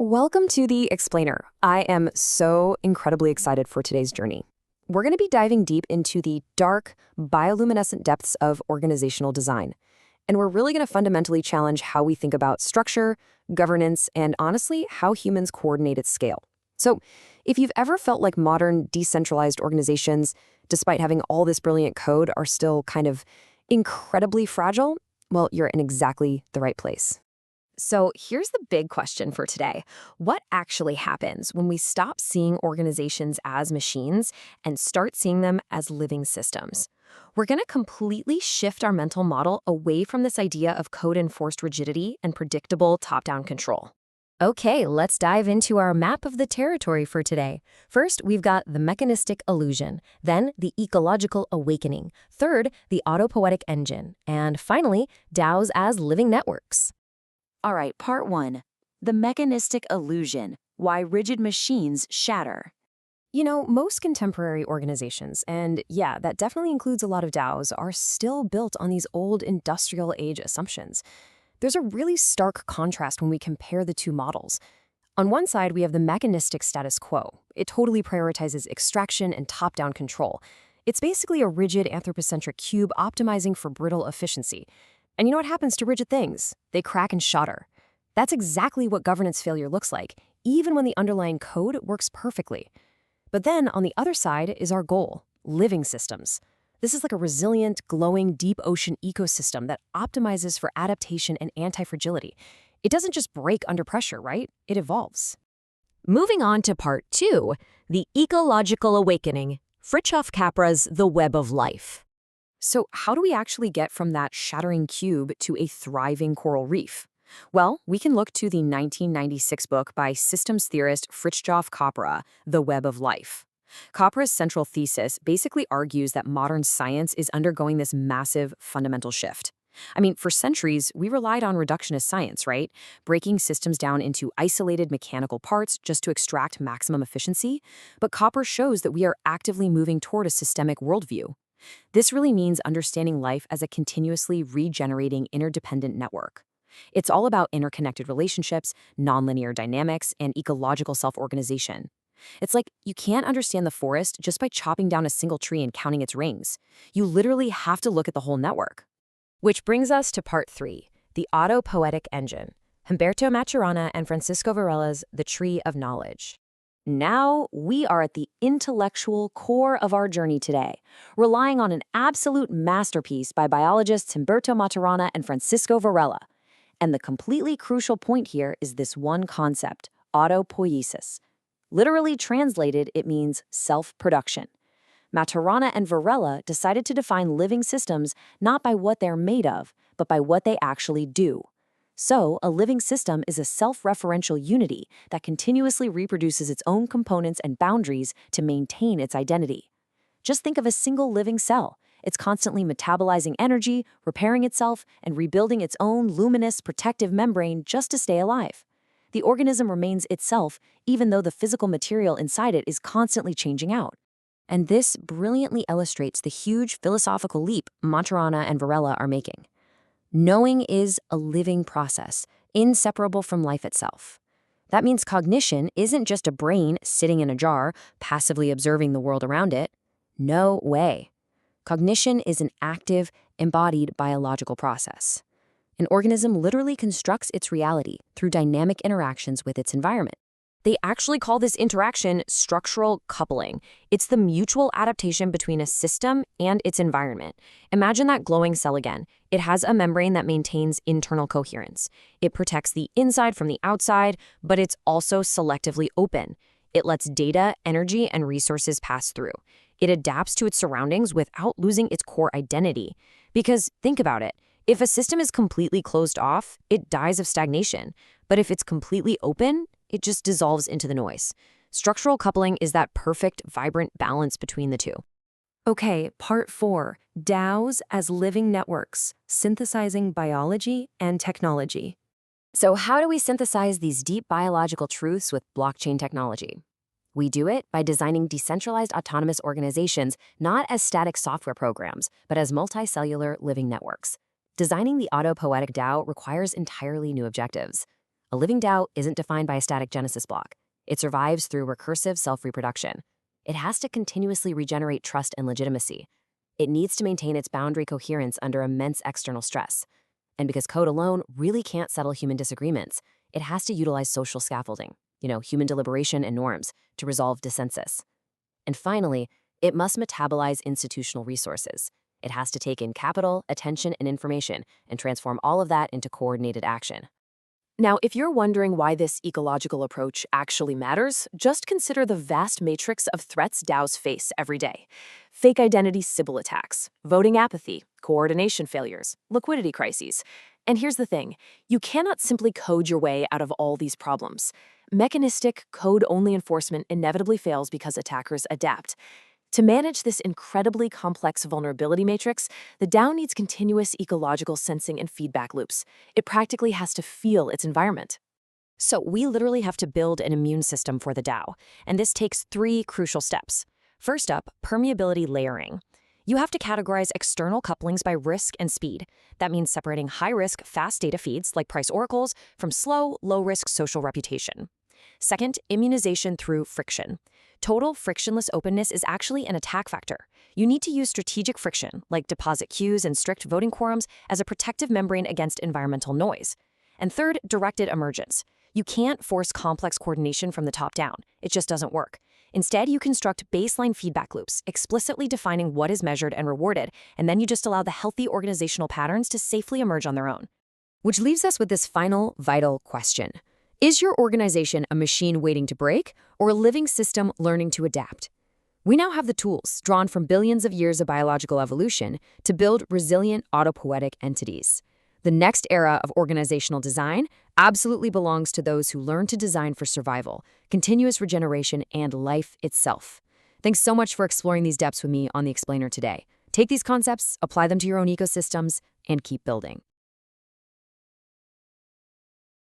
Welcome to The Explainer. I am so incredibly excited for today's journey. We're going to be diving deep into the dark, bioluminescent depths of organizational design. And we're really going to fundamentally challenge how we think about structure, governance, and honestly, how humans coordinate at scale. So, if you've ever felt like modern, decentralized organizations, despite having all this brilliant code, are still kind of incredibly fragile, well, you're in exactly the right place. So here's the big question for today. What actually happens when we stop seeing organizations as machines and start seeing them as living systems? We're going to completely shift our mental model away from this idea of code-enforced rigidity and predictable top-down control. Okay, let's dive into our map of the territory for today. First, we've got the mechanistic illusion, then the ecological awakening, third, the autopoietic engine, and finally, DAOs as living networks. All right, part 1. The mechanistic illusion, why rigid machines shatter. You know, most contemporary organizations, and yeah, that definitely includes a lot of DAOs, are still built on these old industrial age assumptions. There's a really stark contrast when we compare the two models. On one side, we have the mechanistic status quo. It totally prioritizes extraction and top-down control. It's basically a rigid anthropocentric cube optimizing for brittle efficiency. And you know what happens to rigid things? They crack and shatter. That's exactly what governance failure looks like, even when the underlying code works perfectly. But then, on the other side is our goal, living systems. This is like a resilient, glowing, deep ocean ecosystem that optimizes for adaptation and anti-fragility. It doesn't just break under pressure, right? It evolves. Moving on to part 2, the ecological awakening, Fritjof Capra's The Web of Life. So how do we actually get from that shattering cube to a thriving coral reef? Well, we can look to the 1996 book by systems theorist Fritjof Capra, The Web of Life. Capra's central thesis basically argues that modern science is undergoing this massive fundamental shift. I mean, for centuries, we relied on reductionist science, right? Breaking systems down into isolated mechanical parts just to extract maximum efficiency. But Capra shows that we are actively moving toward a systemic worldview. This really means understanding life as a continuously regenerating interdependent network. It's all about interconnected relationships, nonlinear dynamics, and ecological self-organization. It's like you can't understand the forest just by chopping down a single tree and counting its rings. You literally have to look at the whole network. Which brings us to part 3, the autopoietic engine, Humberto Maturana and Francisco Varela's The Tree of Knowledge. Now we are at the intellectual core of our journey today, relying on an absolute masterpiece by biologists Humberto Maturana and Francisco Varela. And the completely crucial point here is this one concept, autopoiesis. Literally translated, it means self-production. Maturana and Varela decided to define living systems not by what they're made of, but by what they actually do. So, a living system is a self-referential unity that continuously reproduces its own components and boundaries to maintain its identity. Just think of a single living cell. It's constantly metabolizing energy, repairing itself, and rebuilding its own luminous protective membrane just to stay alive. The organism remains itself, even though the physical material inside it is constantly changing out. And this brilliantly illustrates the huge philosophical leap Maturana and Varela are making. Knowing is a living process, inseparable from life itself. That means cognition isn't just a brain sitting in a jar, passively observing the world around it. No way. Cognition is an active, embodied biological process. An organism literally constructs its reality through dynamic interactions with its environment. They actually call this interaction structural coupling. It's the mutual adaptation between a system and its environment. Imagine that glowing cell again. It has a membrane that maintains internal coherence. It protects the inside from the outside, but it's also selectively open. It lets data, energy, and resources pass through. It adapts to its surroundings without losing its core identity. Because think about it. If a system is completely closed off, it dies of stagnation. But if it's completely open, it just dissolves into the noise. Structural coupling is that perfect, vibrant balance between the two. Okay, part 4, DAOs as living networks, synthesizing biology and technology. So how do we synthesize these deep biological truths with blockchain technology? We do it by designing decentralized autonomous organizations not as static software programs, but as multicellular living networks. Designing the autopoietic DAO requires entirely new objectives. A living DAO isn't defined by a static genesis block. It survives through recursive self-reproduction. It has to continuously regenerate trust and legitimacy. It needs to maintain its boundary coherence under immense external stress. And because code alone really can't settle human disagreements, it has to utilize social scaffolding, human deliberation and norms, to resolve dissensus. And finally, it must metabolize institutional resources. It has to take in capital, attention, and information and transform all of that into coordinated action. Now, if you're wondering why this ecological approach actually matters, just consider the vast matrix of threats DAOs face every day. Fake identity Sybil attacks, voting apathy, coordination failures, liquidity crises. And here's the thing, you cannot simply code your way out of all these problems. Mechanistic, code-only enforcement inevitably fails because attackers adapt. To manage this incredibly complex vulnerability matrix, the DAO needs continuous ecological sensing and feedback loops. It practically has to feel its environment. So we literally have to build an immune system for the DAO, and this takes 3 crucial steps. First up, permeability layering. You have to categorize external couplings by risk and speed. That means separating high-risk, fast data feeds like price oracles from slow, low-risk social reputation. Second, immunization through friction. Total frictionless openness is actually an attack factor. You need to use strategic friction, like deposit queues and strict voting quorums, as a protective membrane against environmental noise. And third, directed emergence. You can't force complex coordination from the top down. It just doesn't work. Instead, you construct baseline feedback loops, explicitly defining what is measured and rewarded, and then you just allow the healthy organizational patterns to safely emerge on their own. Which leaves us with this final, vital question. Is your organization a machine waiting to break, or a living system learning to adapt? We now have the tools, drawn from billions of years of biological evolution, to build resilient autopoietic entities. The next era of organizational design absolutely belongs to those who learn to design for survival, continuous regeneration, and life itself. Thanks so much for exploring these depths with me on The Explainer today. Take these concepts, apply them to your own ecosystems, and keep building.